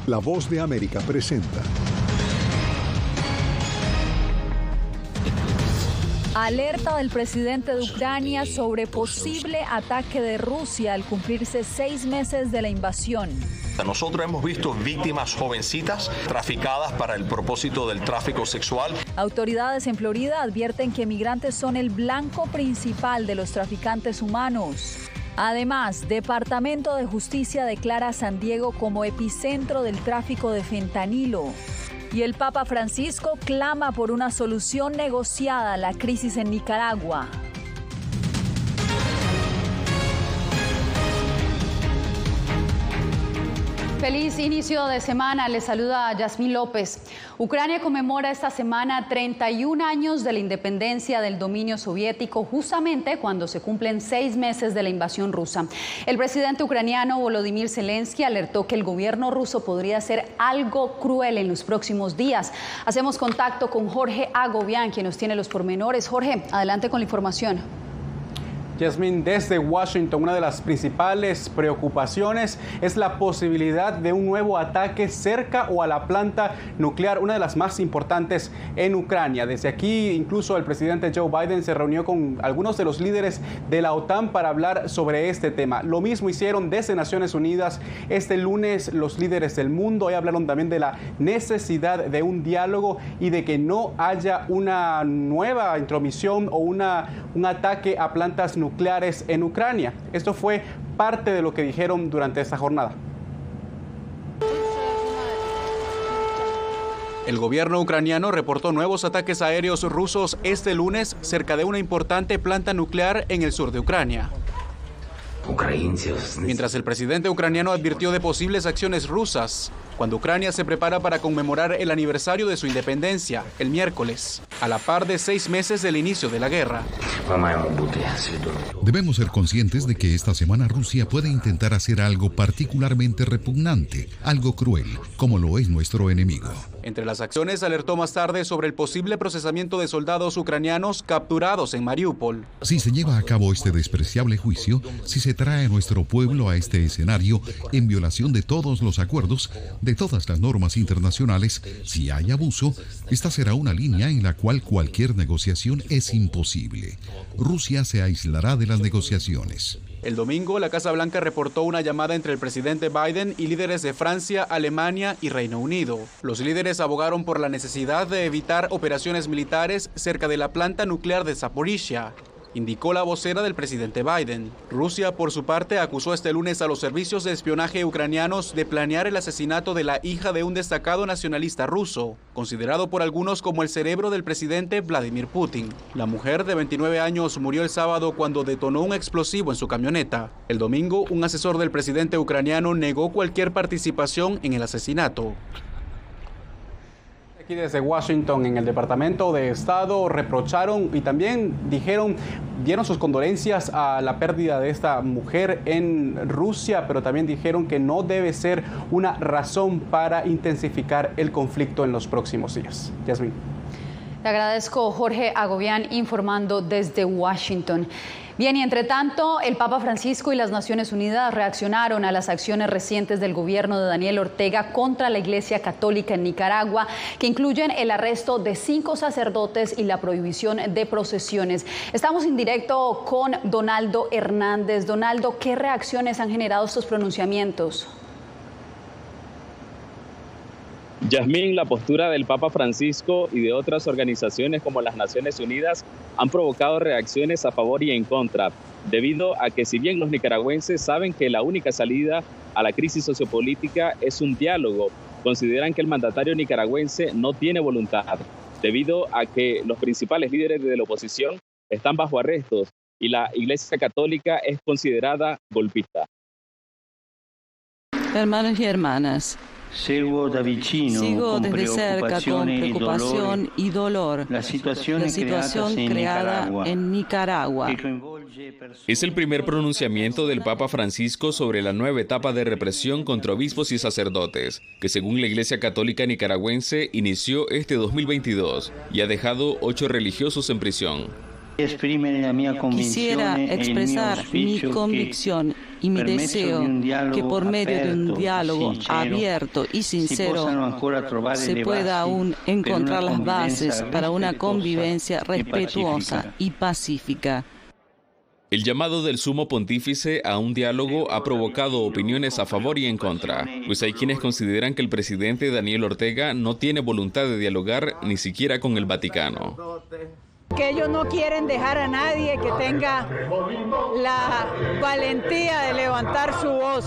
La Voz de América presenta. Alerta del presidente de Ucrania sobre posible ataque de Rusia al cumplirse 6 meses de la invasión. Nosotros hemos visto víctimas jovencitas traficadas para el propósito del tráfico sexual. Autoridades en Florida advierten que migrantes son el blanco principal de los traficantes humanos. Además, Departamento de Justicia declara a San Diego como epicentro del tráfico de fentanilo. Y el Papa Francisco clama por una solución negociada a la crisis en Nicaragua. Feliz inicio de semana, les saluda Yasmín López. Ucrania conmemora esta semana 31 años de la independencia del dominio soviético, justamente cuando se cumplen 6 meses de la invasión rusa. El presidente ucraniano Volodymyr Zelensky alertó que el gobierno ruso podría hacer algo cruel en los próximos días. Hacemos contacto con Jorge Agobián, quien nos tiene los pormenores. Jorge, adelante con la información. Yasmín, desde Washington, una de las principales preocupaciones es la posibilidad de un nuevo ataque cerca o a la planta nuclear, una de las más importantes en Ucrania. Desde aquí, incluso el presidente Joe Biden se reunió con algunos de los líderes de la OTAN para hablar sobre este tema. Lo mismo hicieron desde Naciones Unidas este lunes los líderes del mundo. Hoy hablaron también de la necesidad de un diálogo y de que no haya una nueva intromisión o un ataque a plantas nucleares en Ucrania. Esto fue parte de lo que dijeron durante esta jornada. El gobierno ucraniano reportó nuevos ataques aéreos rusos este lunes cerca de una importante planta nuclear en el sur de Ucrania. Mientras el presidente ucraniano advirtió de posibles acciones rusas, cuando Ucrania se prepara para conmemorar el aniversario de su independencia, el miércoles, a la par de 6 meses del inicio de la guerra. Debemos ser conscientes de que esta semana Rusia puede intentar hacer algo particularmente repugnante, algo cruel, como lo es nuestro enemigo. Entre las acciones, alertó más tarde sobre el posible procesamiento de soldados ucranianos capturados en Mariupol. Si se lleva a cabo este despreciable juicio, si se trae a nuestro pueblo a este escenario en violación de todos los acuerdos, de todas las normas internacionales, si hay abuso, esta será una línea en la cual cualquier negociación es imposible. Rusia se aislará de las negociaciones. El domingo, la Casa Blanca reportó una llamada entre el presidente Biden y líderes de Francia, Alemania y Reino Unido. Los líderes abogaron por la necesidad de evitar operaciones militares cerca de la planta nuclear de Zaporizhia, indicó la vocera del presidente Biden. Rusia, por su parte, acusó este lunes a los servicios de espionaje ucranianos de planear el asesinato de la hija de un destacado nacionalista ruso, considerado por algunos como el cerebro del presidente Vladimir Putin. La mujer de 29 años murió el sábado cuando detonó un explosivo en su camioneta. El domingo, un asesor del presidente ucraniano negó cualquier participación en el asesinato. Aquí desde Washington, en el Departamento de Estado, reprocharon y también dieron sus condolencias a la pérdida de esta mujer en Rusia, pero también dijeron que no debe ser una razón para intensificar el conflicto en los próximos días. Yasmín. Le agradezco, Jorge Agobián, informando desde Washington. Bien, y entre tanto, el Papa Francisco y las Naciones Unidas reaccionaron a las acciones recientes del gobierno de Daniel Ortega contra la Iglesia Católica en Nicaragua, que incluyen el arresto de 5 sacerdotes y la prohibición de procesiones. Estamos en directo con Donaldo Hernández. Donaldo, ¿qué reacciones han generado estos pronunciamientos? Yasmín, la postura del Papa Francisco y de otras organizaciones como las Naciones Unidas han provocado reacciones a favor y en contra, debido a que si bien los nicaragüenses saben que la única salida a la crisis sociopolítica es un diálogo, consideran que el mandatario nicaragüense no tiene voluntad, debido a que los principales líderes de la oposición están bajo arrestos y la Iglesia Católica es considerada golpista. Hermanos y hermanas, sigo desde cerca con preocupación y dolor la situación creada en Nicaragua. Es el primer pronunciamiento del Papa Francisco sobre la nueva etapa de represión contra obispos y sacerdotes, que según la Iglesia Católica Nicaragüense inició este 2022 y ha dejado 8 religiosos en prisión. Quisiera expresar mi convicción y mi deseo que por medio de un diálogo abierto y sincero se pueda aún encontrar las bases para una convivencia respetuosa y pacífica. El llamado del sumo pontífice a un diálogo ha provocado opiniones a favor y en contra, pues hay quienes consideran que el presidente Daniel Ortega no tiene voluntad de dialogar ni siquiera con el Vaticano. Que ellos no quieren dejar a nadie que tenga la valentía de levantar su voz.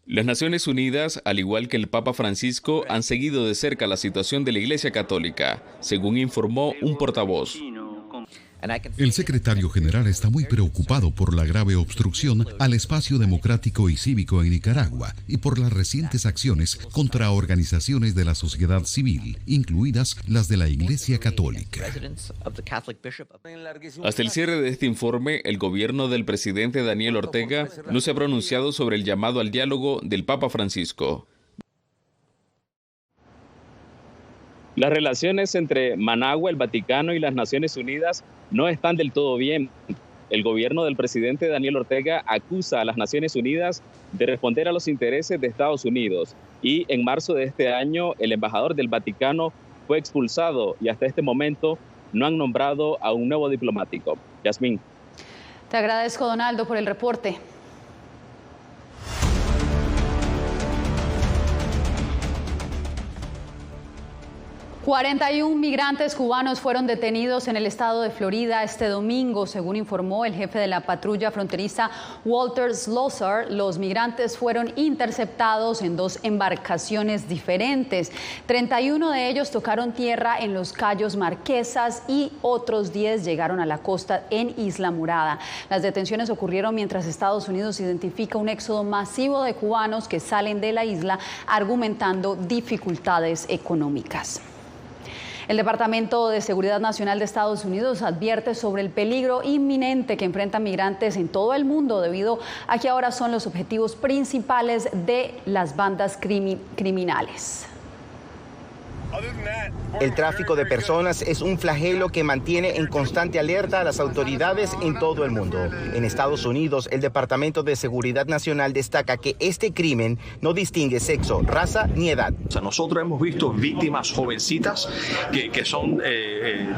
Las Naciones Unidas, al igual que el Papa Francisco, han seguido de cerca la situación de la Iglesia Católica, según informó un portavoz. El secretario general está muy preocupado por la grave obstrucción al espacio democrático y cívico en Nicaragua y por las recientes acciones contra organizaciones de la sociedad civil, incluidas las de la Iglesia Católica. Hasta el cierre de este informe, el gobierno del presidente Daniel Ortega no se ha pronunciado sobre el llamado al diálogo del Papa Francisco. Las relaciones entre Managua, el Vaticano y las Naciones Unidas no están del todo bien. El gobierno del presidente Daniel Ortega acusa a las Naciones Unidas de responder a los intereses de Estados Unidos. Y en marzo de este año, el embajador del Vaticano fue expulsado y hasta este momento no han nombrado a un nuevo diplomático. Yasmín. Te agradezco, Donaldo, por el reporte. 41 migrantes cubanos fueron detenidos en el estado de Florida este domingo, según informó el jefe de la patrulla fronteriza Walter Slosar. Los migrantes fueron interceptados en 2 embarcaciones diferentes. 31 de ellos tocaron tierra en los Cayos Marquesas y otros 10 llegaron a la costa en Isla Morada. Las detenciones ocurrieron mientras Estados Unidos identifica un éxodo masivo de cubanos que salen de la isla argumentando dificultades económicas. El Departamento de Seguridad Nacional de Estados Unidos advierte sobre el peligro inminente que enfrentan migrantes en todo el mundo debido a que ahora son los objetivos principales de las bandas criminales. El tráfico de personas es un flagelo que mantiene en constante alerta a las autoridades en todo el mundo. En Estados Unidos, el Departamento de Seguridad Nacional destaca que este crimen no distingue sexo, raza ni edad. O sea, nosotros hemos visto víctimas jovencitas que son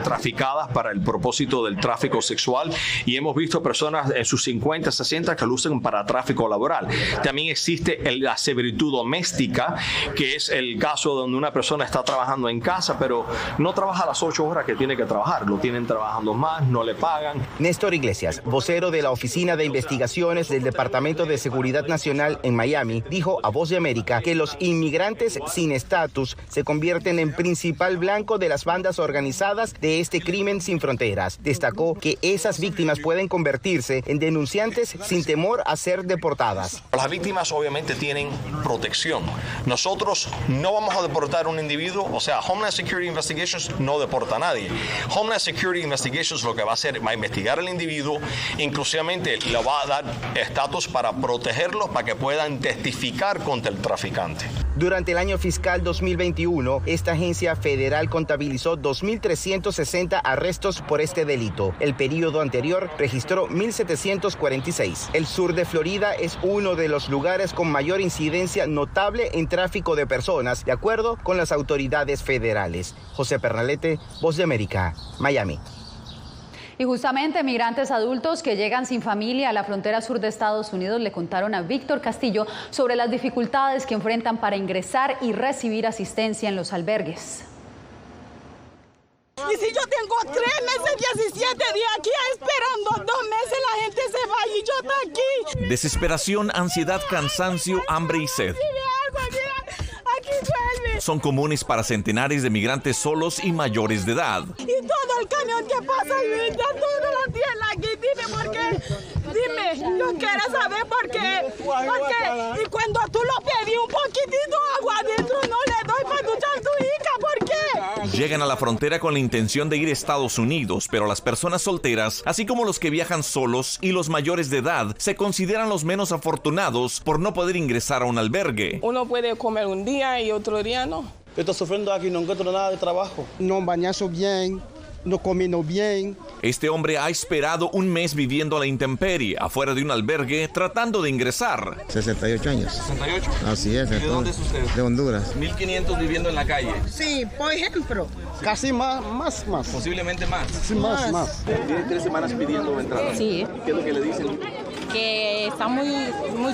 traficadas para el propósito del tráfico sexual y hemos visto personas en sus 50, 60 que lucen para tráfico laboral. También existe la servitud doméstica, que es el caso donde una persona está trabajando en casa, pero no trabaja las 8 horas que tiene que trabajar, lo tienen trabajando más, no le pagan. Néstor Iglesias, vocero de la Oficina de Investigaciones del Departamento de Seguridad Nacional en Miami, dijo a Voz de América que los inmigrantes sin estatus se convierten en principal blanco de las bandas organizadas de este crimen sin fronteras. Destacó que esas víctimas pueden convertirse en denunciantes sin temor a ser deportadas. Las víctimas obviamente tienen protección. Nosotros no vamos a deportar a un individuo. O sea, Homeland Security Investigations no deporta a nadie. Homeland Security Investigations lo que va a hacer, va a investigar al individuo, inclusivamente le va a dar estatus para protegerlos, para que puedan testificar contra el traficante. Durante el año fiscal 2021, esta agencia federal contabilizó 2.360 arrestos por este delito. El periodo anterior registró 1.746. El sur de Florida es uno de los lugares con mayor incidencia notable en tráfico de personas, de acuerdo con las autoridades federales. José Pernalete, Voz de América, Miami. Y justamente migrantes adultos que llegan sin familia a la frontera sur de Estados Unidos le contaron a Víctor Castillo sobre las dificultades que enfrentan para ingresar y recibir asistencia en los albergues. Y si yo tengo 3 meses, 17 días aquí esperando, 2 meses la gente se va y yo estoy aquí. Desesperación, ansiedad, cansancio, hambre y sed. Son comunes para centenares de migrantes solos y mayores de edad. Y todo el camión que pasa y ya todo lo tiene aquí. Dime por qué. Dime, yo quiero saber por qué. Porque, y cuando tú lo pedí un poquitito agua adentro, no le doy para escuchar a tu hija. ¿Por qué? Llegan a la frontera con la intención de ir a Estados Unidos, pero las personas solteras, así como los que viajan solos y los mayores de edad, se consideran los menos afortunados por no poder ingresar a un albergue. Uno puede comer un día y otro día no. Yo estoy sufriendo aquí, no encuentro nada de trabajo. No bañarse bien, no comemos bien. Este hombre ha esperado un mes viviendo a la intemperie, afuera de un albergue, tratando de ingresar. 68 años. ¿68? Así es. ¿De dónde es usted? De Honduras. 1.500 viviendo en la calle. Sí, por ejemplo. Casi más. Posiblemente más. Sí, más. Tiene 3 semanas pidiendo entrada. Sí. ¿Y qué es lo que le dicen? Que está muy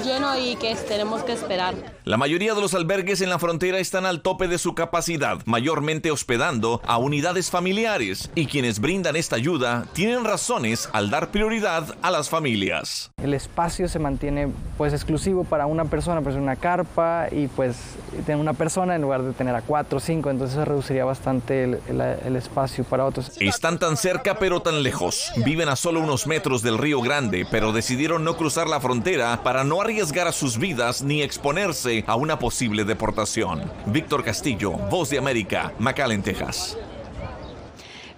lleno y que tenemos que esperar. La mayoría de los albergues en la frontera están al tope de su capacidad, mayormente hospedando a unidades familiares, y quienes brindan esta ayuda tienen razones al dar prioridad a las familias. El espacio se mantiene pues exclusivo para una persona, pues una carpa y pues tener una persona en lugar de tener a 4 o 5, entonces eso reduciría bastante el espacio para otros. Están tan cerca pero tan lejos. Viven a solo unos metros del Río Grande, pero decidieron no cruzar la frontera para no arriesgar a sus vidas ni exponerse a una posible deportación. Víctor Castillo, Voz de América, McAllen, Texas.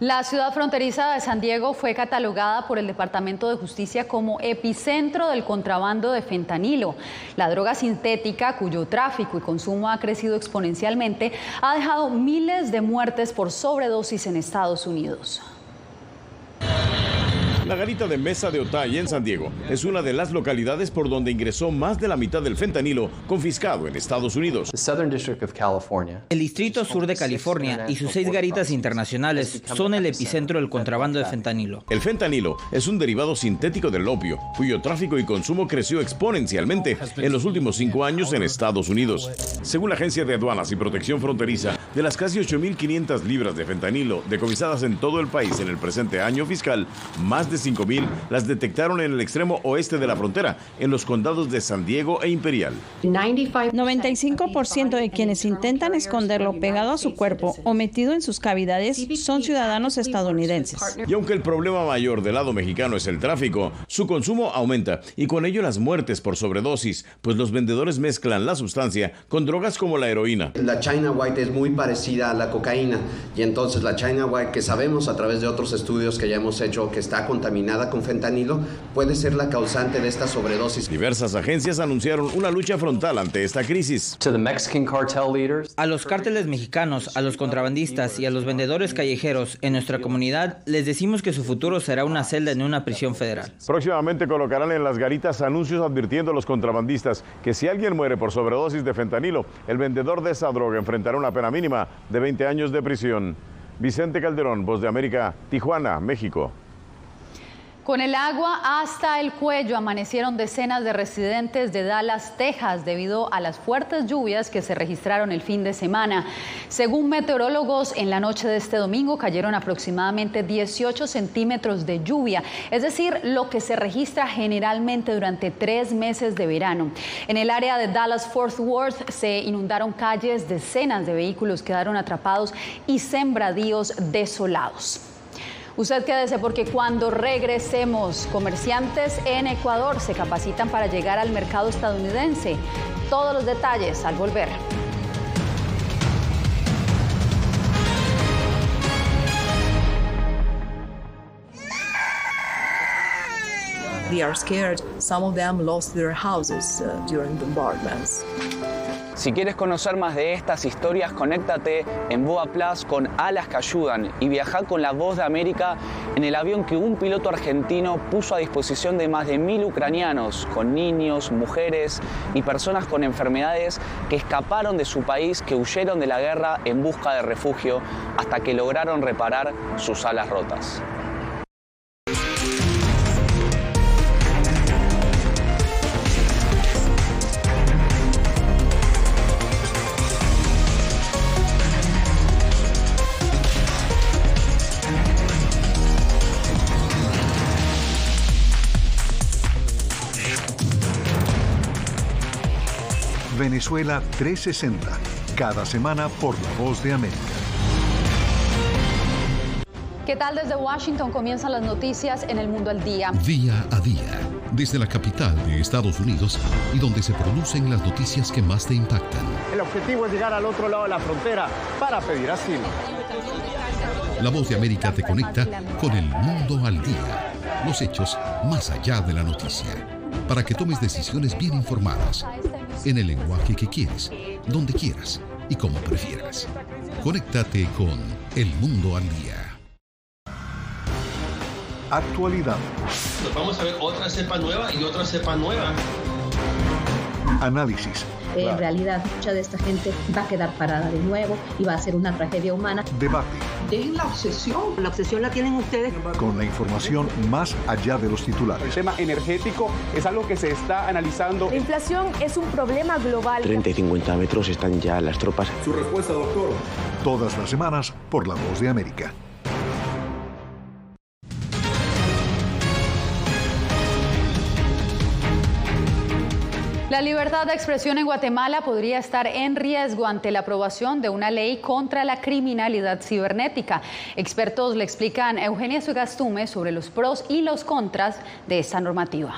La ciudad fronteriza de San Diego fue catalogada por el Departamento de Justicia como epicentro del contrabando de fentanilo. La droga sintética, cuyo tráfico y consumo ha crecido exponencialmente, ha dejado miles de muertes por sobredosis en Estados Unidos. La garita de Mesa de Otay en San Diego es una de las localidades por donde ingresó más de la mitad del fentanilo confiscado en Estados Unidos. El Distrito Sur de California y sus 6 garitas internacionales son el epicentro del contrabando de fentanilo. El fentanilo es un derivado sintético del opio, cuyo tráfico y consumo creció exponencialmente en los últimos 5 años en Estados Unidos. Según la Agencia de Aduanas y Protección Fronteriza, de las casi 8.500 libras de fentanilo decomisadas en todo el país en el presente año fiscal, más de 5.000 las detectaron en el extremo oeste de la frontera, en los condados de San Diego e Imperial. 95% de quienes intentan esconderlo pegado a su cuerpo o metido en sus cavidades son ciudadanos estadounidenses. Y aunque el problema mayor del lado mexicano es el tráfico, su consumo aumenta y con ello las muertes por sobredosis, pues los vendedores mezclan la sustancia con drogas como la heroína. La China White es muy parecida a la cocaína y entonces la China White, que sabemos a través de otros estudios que ya hemos hecho que está contaminada con fentanilo, puede ser la causante de esta sobredosis. Diversas agencias anunciaron una lucha frontal ante esta crisis. A los cárteles mexicanos, a los contrabandistas y a los vendedores callejeros en nuestra comunidad les decimos que su futuro será una celda en una prisión federal. Próximamente colocarán en las garitas anuncios advirtiendo a los contrabandistas que si alguien muere por sobredosis de fentanilo, el vendedor de esa droga enfrentará una pena mínima de 20 años de prisión. Vicente Calderón, Voz de América, Tijuana, México. Con el agua hasta el cuello amanecieron decenas de residentes de Dallas, Texas, debido a las fuertes lluvias que se registraron el fin de semana. Según meteorólogos, en la noche de este domingo cayeron aproximadamente 18 centímetros de lluvia, es decir, lo que se registra generalmente durante 3 meses de verano. En el área de Dallas-Fort Worth se inundaron calles, decenas de vehículos quedaron atrapados y sembradíos desolados. Usted quédese porque cuando regresemos, comerciantes en Ecuador se capacitan para llegar al mercado estadounidense. Todos los detalles al volver. They are scared. Some of them lost their houses during bombardments. Si quieres conocer más de estas historias, conéctate en Boa Plus con Alas que Ayudan y viaja con la Voz de América en el avión que un piloto argentino puso a disposición de más de 1.000 ucranianos, con niños, mujeres y personas con enfermedades que escaparon de su país, que huyeron de la guerra en busca de refugio hasta que lograron reparar sus alas rotas. Venezuela 360, cada semana por La Voz de América. ¿Qué tal? Desde Washington comienzan las noticias en El Mundo al Día. Día a día, desde la capital de Estados Unidos y donde se producen las noticias que más te impactan. El objetivo es llegar al otro lado de la frontera para pedir asilo. La Voz de América te conecta con El Mundo al Día, los hechos más allá de la noticia, para que tomes decisiones bien informadas, en el lenguaje que quieres, donde quieras y como prefieras. Conéctate con El Mundo al Día. actualidad. Nos vamos a ver otra cepa nueva y otra cepa nueva. Análisis. En realidad, mucha de esta gente va a quedar parada de nuevo y va a ser una tragedia humana. Debate. Dejen la obsesión. La obsesión la tienen ustedes. Con la información más allá de los titulares. El tema energético es algo que se está analizando. La inflación es un problema global. 30 y 50 metros están ya las tropas. Su respuesta, doctor. Todas las semanas por La Voz de América. La libertad de expresión en Guatemala podría estar en riesgo ante la aprobación de una ley contra la criminalidad cibernética. Expertos le explican a Eugenia Sagastume sobre los pros y los contras de esta normativa.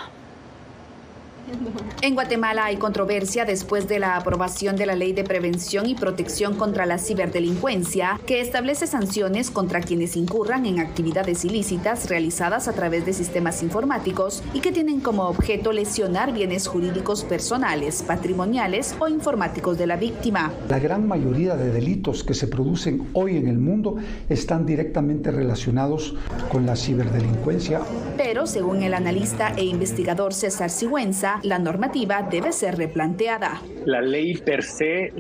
En Guatemala hay controversia después de la aprobación de la Ley de Prevención y Protección contra la Ciberdelincuencia, que establece sanciones contra quienes incurran en actividades ilícitas realizadas a través de sistemas informáticos y que tienen como objeto lesionar bienes jurídicos personales, patrimoniales o informáticos de la víctima. La gran mayoría de delitos que se producen hoy en el mundo están directamente relacionados con la ciberdelincuencia. Pero, según el analista e investigador César Sigüenza, la normativa debe ser replanteada. La ley per se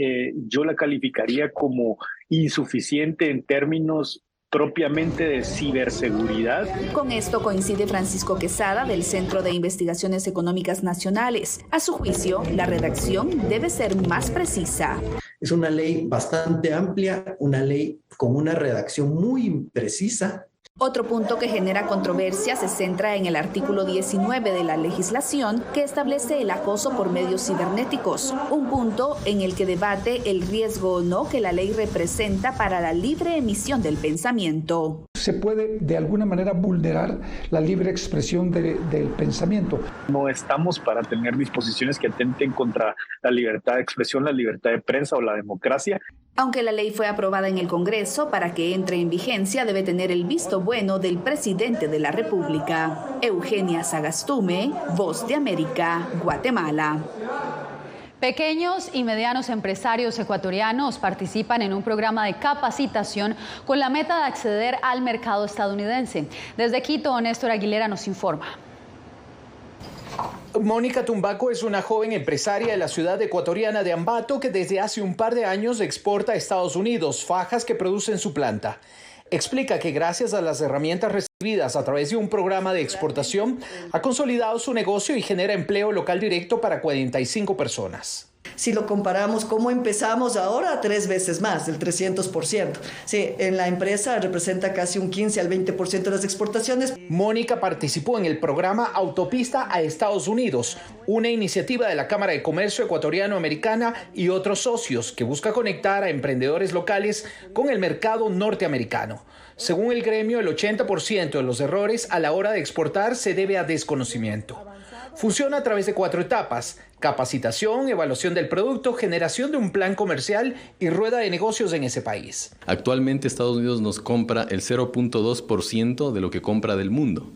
yo la calificaría como insuficiente en términos propiamente de ciberseguridad. Con esto coincide Francisco Quesada del Centro de Investigaciones Económicas Nacionales. A su juicio, la redacción debe ser más precisa. Es una ley bastante amplia, una ley con una redacción muy precisa. Otro punto que genera controversia se centra en el artículo 19 de la legislación que establece el acoso por medios cibernéticos, un punto en el que debate el riesgo o no que la ley representa para la libre emisión del pensamiento. Se puede de alguna manera vulnerar la libre expresión del pensamiento. No estamos para tener disposiciones que atenten contra la libertad de expresión, la libertad de prensa o la democracia. Aunque la ley fue aprobada en el Congreso, para que entre en vigencia debe tener el visto bueno del presidente de la República. Eugenia Sagastume, Voz de América, Guatemala. Pequeños y medianos empresarios ecuatorianos participan en un programa de capacitación con la meta de acceder al mercado estadounidense. Desde Quito, Néstor Aguilera nos informa. Mónica Tumbaco es una joven empresaria de la ciudad ecuatoriana de Ambato que desde hace un par de años exporta a Estados Unidos fajas que produce en su planta. Explica que gracias a las herramientas recibidas a través de un programa de exportación, ha consolidado su negocio y genera empleo local directo para 45 personas. Si lo comparamos cómo empezamos ahora, 3 veces más, del 300%. Sí, en la empresa representa casi un 15 al 20% de las exportaciones. Mónica participó en el programa Autopista a Estados Unidos, una iniciativa de la Cámara de Comercio Ecuatoriano-Americana y otros socios que busca conectar a emprendedores locales con el mercado norteamericano. Según el gremio, el 80% de los errores a la hora de exportar se debe a desconocimiento. Funciona a través de 4 etapas: capacitación, evaluación del producto, generación de un plan comercial y rueda de negocios en ese país. Actualmente Estados Unidos nos compra el 0.2% de lo que compra del mundo.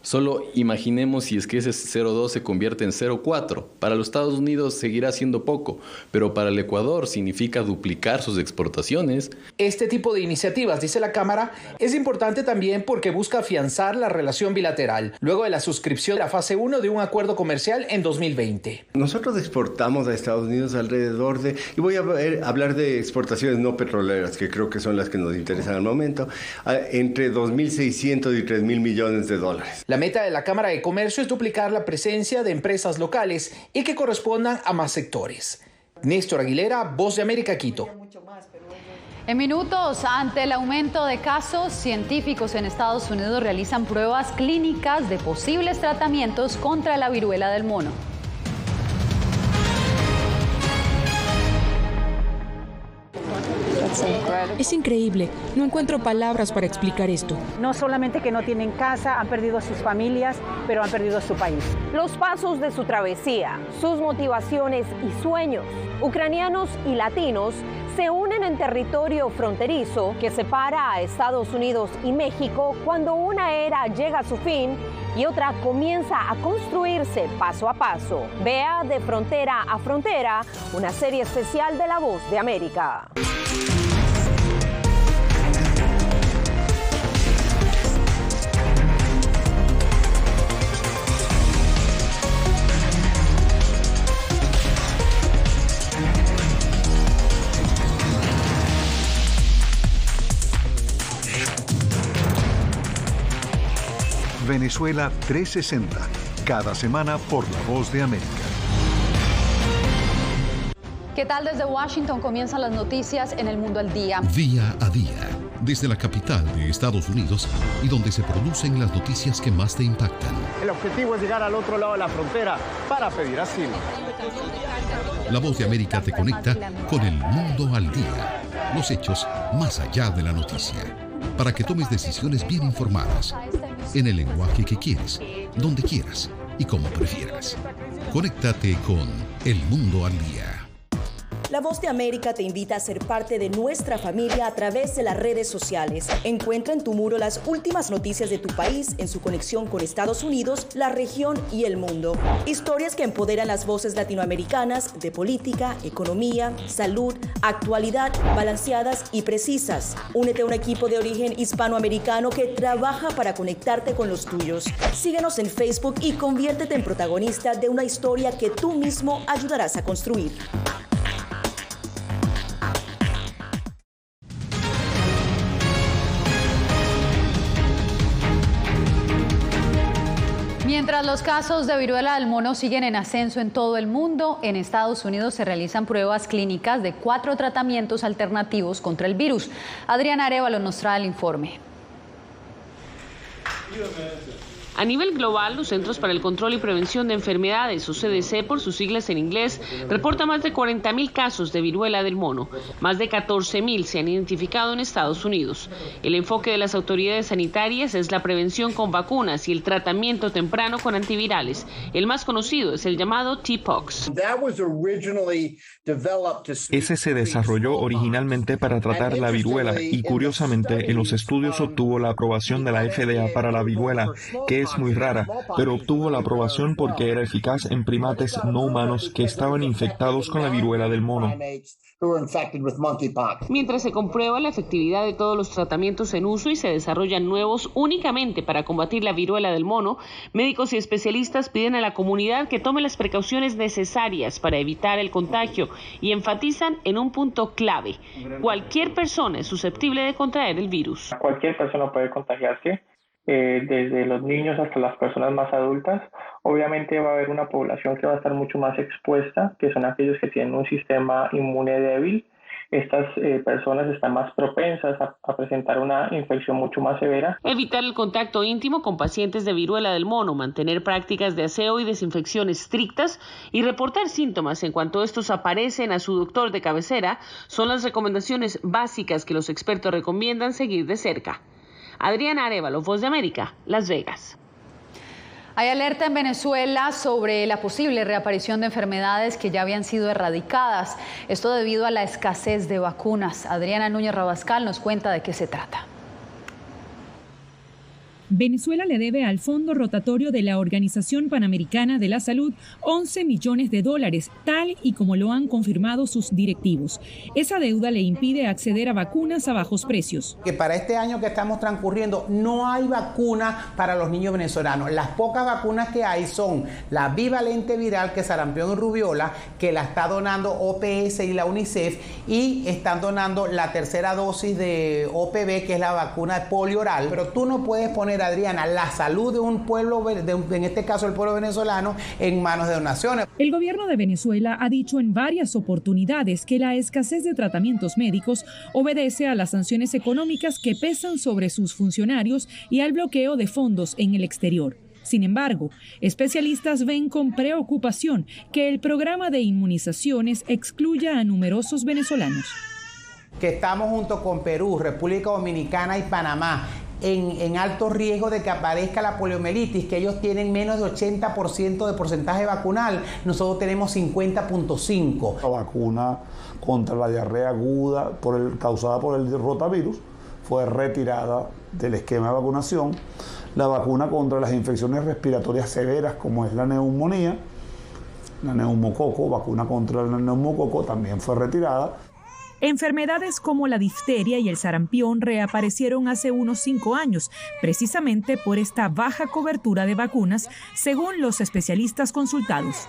Solo imaginemos si es que ese 0.2 se convierte en 0.4. Para los Estados Unidos seguirá siendo poco, pero para el Ecuador significa duplicar sus exportaciones. Este tipo de iniciativas, dice la Cámara, es importante también porque busca afianzar la relación bilateral, luego de la suscripción de la fase 1 de un acuerdo comercial en 2020. Nosotros exportamos a Estados Unidos alrededor de, y voy a hablar de exportaciones no petroleras, que creo que son las que nos interesan al momento, entre 2.600 y 3.000 millones de dólares. La meta de la Cámara de Comercio es duplicar la presencia de empresas locales y que correspondan a más sectores. Néstor Aguilera, Voz de América, Quito. En minutos, ante el aumento de casos, científicos en Estados Unidos realizan pruebas clínicas de posibles tratamientos contra la viruela del mono. Es increíble. No encuentro palabras para explicar esto. No solamente que no tienen casa, han perdido a sus familias, pero han perdido a su país. Los pasos de su travesía, sus motivaciones y sueños. Ucranianos y latinos se unen en territorio fronterizo que separa a Estados Unidos y México cuando una era llega a su fin y otra comienza a construirse paso a paso. Vea De Frontera a Frontera, una serie especial de La Voz de América. Venezuela 360, cada semana por La Voz de América. ¿Qué tal? Desde Washington comienzan las noticias en El Mundo al Día. Día a día, desde la capital de Estados Unidos y donde se producen las noticias que más te impactan. El objetivo es llegar al otro lado de la frontera para pedir asilo. La Voz de América te conecta con El Mundo al Día. Los hechos más allá de la noticia. Para que tomes decisiones bien informadas, en el lenguaje que quieres, donde quieras y como prefieras. Conéctate con El Mundo al Día. La Voz de América te invita a ser parte de nuestra familia a través de las redes sociales. Encuentra en tu muro las últimas noticias de tu país en su conexión con Estados Unidos, la región y el mundo. Historias que empoderan las voces latinoamericanas de política, economía, salud, actualidad, balanceadas y precisas. Únete a un equipo de origen hispanoamericano que trabaja para conectarte con los tuyos. Síguenos en Facebook y conviértete en protagonista de una historia que tú mismo ayudarás a construir. Mientras los casos de viruela del mono siguen en ascenso en todo el mundo, en Estados Unidos se realizan pruebas clínicas de 4 tratamientos alternativos contra el virus. Adriana Arévalo nos trae el informe. A nivel global, los Centros para el Control y Prevención de Enfermedades, o CDC por sus siglas en inglés, reporta más de 40.000 casos de viruela del mono. Más de 14.000 se han identificado en Estados Unidos. El enfoque de las autoridades sanitarias es la prevención con vacunas y el tratamiento temprano con antivirales. El más conocido es el llamado T-Pox. Ese se desarrolló originalmente para tratar la viruela y, curiosamente, en los estudios obtuvo la aprobación de la FDA para la viruela, que es muy rara, pero obtuvo la aprobación porque era eficaz en primates no humanos que estaban infectados con la viruela del mono. Mientras se comprueba la efectividad de todos los tratamientos en uso y se desarrollan nuevos únicamente para combatir la viruela del mono, médicos y especialistas piden a la comunidad que tome las precauciones necesarias para evitar el contagio y enfatizan en un punto clave: cualquier persona es susceptible de contraer el virus. Cualquier persona puede contagiarse. Desde los niños hasta las personas más adultas. Obviamente va a haber una población que va a estar mucho más expuesta, que son aquellos que tienen un sistema inmune débil. Estas personas están más propensas a presentar una infección mucho más severa. Evitar el contacto íntimo con pacientes de viruela del mono, mantener prácticas de aseo y desinfección estrictas y reportar síntomas en cuanto estos aparecen a su doctor de cabecera son las recomendaciones básicas que los expertos recomiendan seguir de cerca. Adriana Arévalo, Voz de América, Las Vegas. Hay alerta en Venezuela sobre la posible reaparición de enfermedades que ya habían sido erradicadas. Esto debido a la escasez de vacunas. Adriana Núñez Rabascal nos cuenta de qué se trata. Venezuela le debe al Fondo Rotatorio de la Organización Panamericana de la Salud $11 millones, tal y como lo han confirmado sus directivos. Esa deuda le impide acceder a vacunas a bajos precios. Que para este año que estamos transcurriendo no hay vacuna para los niños venezolanos. Las pocas vacunas que hay son la bivalente viral, que es sarampión y rubiola, que la está donando OPS y la UNICEF, y están donando la tercera dosis de OPV, que es la vacuna de polio oral. Pero tú no puedes poner, Adriana, la salud de un pueblo, en este caso el pueblo venezolano, en manos de donaciones. El gobierno de Venezuela ha dicho en varias oportunidades que la escasez de tratamientos médicos obedece a las sanciones económicas que pesan sobre sus funcionarios y al bloqueo de fondos en el exterior. Sin embargo, especialistas ven con preocupación que el programa de inmunizaciones excluya a numerosos venezolanos. Que estamos junto con Perú, República Dominicana y Panamá en alto riesgo de que aparezca la poliomielitis, que ellos tienen menos de 80% de porcentaje vacunal, nosotros tenemos 50.5%. La vacuna contra la diarrea aguda causada por el rotavirus fue retirada del esquema de vacunación. La vacuna contra las infecciones respiratorias severas, como es la neumonía, la neumococo, vacuna contra el neumococo, también fue retirada. Enfermedades como la difteria y el sarampión reaparecieron hace unos 5 años, precisamente por esta baja cobertura de vacunas, según los especialistas consultados.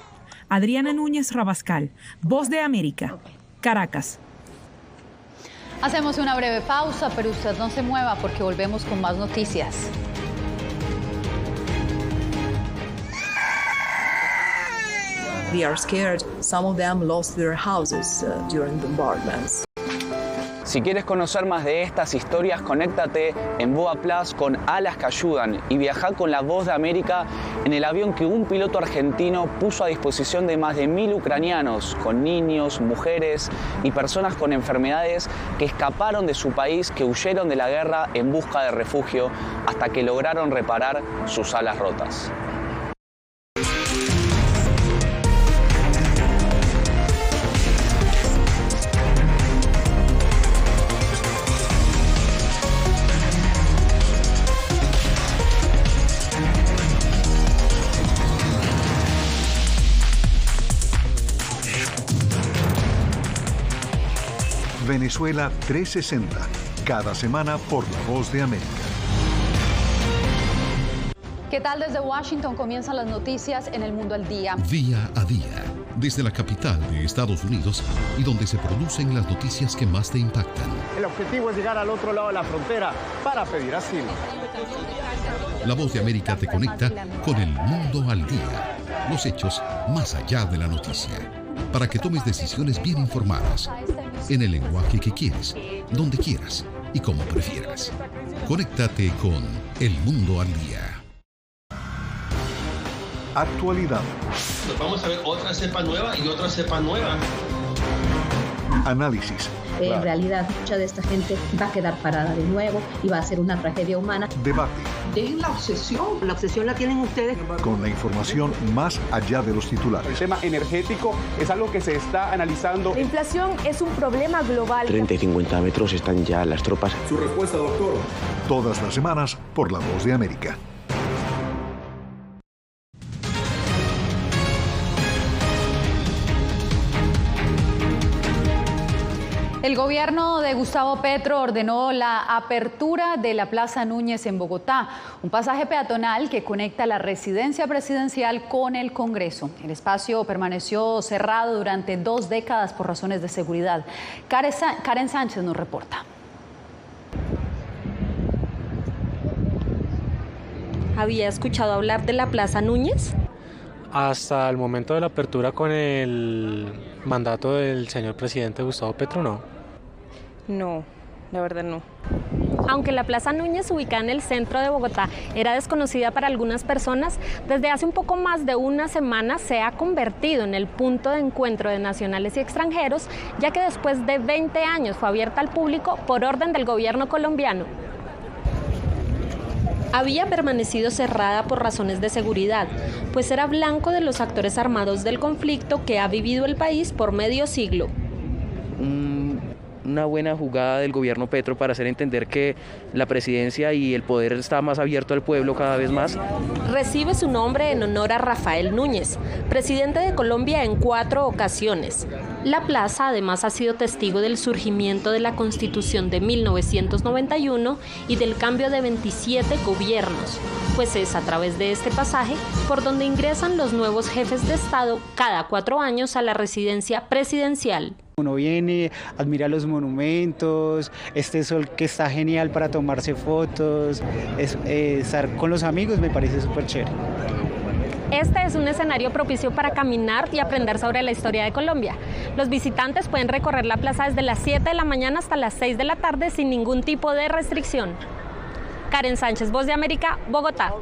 Adriana Núñez Rabascal, Voz de América, Caracas. Hacemos una breve pausa, pero usted no se mueva porque volvemos con más noticias. They are scared. Some of them lost their houses during bombardments. Si quieres conocer más de estas historias, conéctate en Boa Plus con Alas que Ayudan y viaja con La Voz de América en el avión que un piloto argentino puso a disposición de más de 1000 ucranianos, con niños, mujeres y personas con enfermedades que escaparon de su país, que huyeron de la guerra en busca de refugio hasta que lograron reparar sus alas rotas. Venezuela 360, cada semana por La Voz de América. ¿Qué tal? Desde Washington comienzan las noticias en El Mundo al Día. Día a día, desde la capital de Estados Unidos y donde se producen las noticias que más te impactan. El objetivo es llegar al otro lado de la frontera para pedir asilo. La Voz de América te conecta con El Mundo al Día. Los hechos más allá de la noticia. Para que tomes decisiones bien informadas, en el lenguaje que quieres, donde quieras y como prefieras. Conéctate con El Mundo al Día. Actualidad. Nos vamos a ver otra cepa nueva y otra cepa nueva. Análisis. En realidad, mucha de esta gente va a quedar parada de nuevo y va a ser una tragedia humana. Debate. Dejen la obsesión. La obsesión la tienen ustedes. Con la información más allá de los titulares. El tema energético es algo que se está analizando. La inflación es un problema global. 30 y 50 metros están ya las tropas. Su respuesta, doctor. Todas las semanas por La Voz de América. El gobierno de Gustavo Petro ordenó la apertura de la Plaza Núñez en Bogotá, un pasaje peatonal que conecta la residencia presidencial con el Congreso. El espacio permaneció cerrado durante 2 décadas por razones de seguridad. Karen Sánchez nos reporta. ¿Había escuchado hablar de la Plaza Núñez? Hasta el momento de la apertura con el mandato del señor presidente Gustavo Petro, no. No, la verdad no. Aunque la Plaza Núñez, ubicada en el centro de Bogotá, era desconocida para algunas personas, desde hace un poco más de una semana se ha convertido en el punto de encuentro de nacionales y extranjeros, ya que después de 20 años fue abierta al público por orden del gobierno colombiano. Había permanecido cerrada por razones de seguridad, pues era blanco de los actores armados del conflicto que ha vivido el país por medio siglo. Una buena jugada del gobierno Petro para hacer entender que la presidencia y el poder está más abierto al pueblo cada vez más. Recibe su nombre en honor a Rafael Núñez, presidente de Colombia en 4 ocasiones. La plaza además ha sido testigo del surgimiento de la Constitución de 1991 y del cambio de 27 gobiernos, pues es a través de este pasaje por donde ingresan los nuevos jefes de Estado cada 4 años a la residencia presidencial. Uno viene, admira los monumentos, este sol que está genial para tomarse fotos, estar con los amigos me parece súper chévere. Este es un escenario propicio para caminar y aprender sobre la historia de Colombia. Los visitantes pueden recorrer la plaza desde las 7 de la mañana hasta las 6 de la tarde sin ningún tipo de restricción. Karen Sánchez, Voz de América, Bogotá.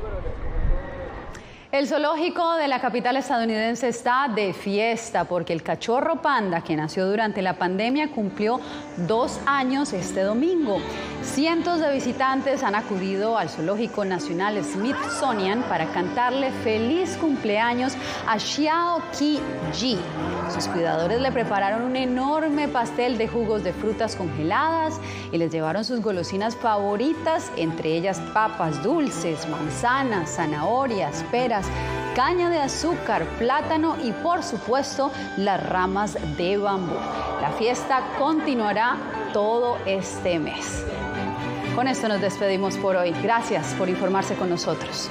El zoológico de la capital estadounidense está de fiesta porque el cachorro panda, que nació durante la pandemia, cumplió 2 años este domingo. Cientos de visitantes han acudido al Zoológico Nacional Smithsonian para cantarle feliz cumpleaños a Xiao Qi-ji. Sus cuidadores le prepararon un enorme pastel de jugos de frutas congeladas y les llevaron sus golosinas favoritas, entre ellas papas dulces, manzanas, zanahorias, peras, caña de azúcar, plátano y por supuesto las ramas de bambú. La fiesta continuará todo este mes. Con esto nos despedimos por hoy. Gracias por informarse con nosotros.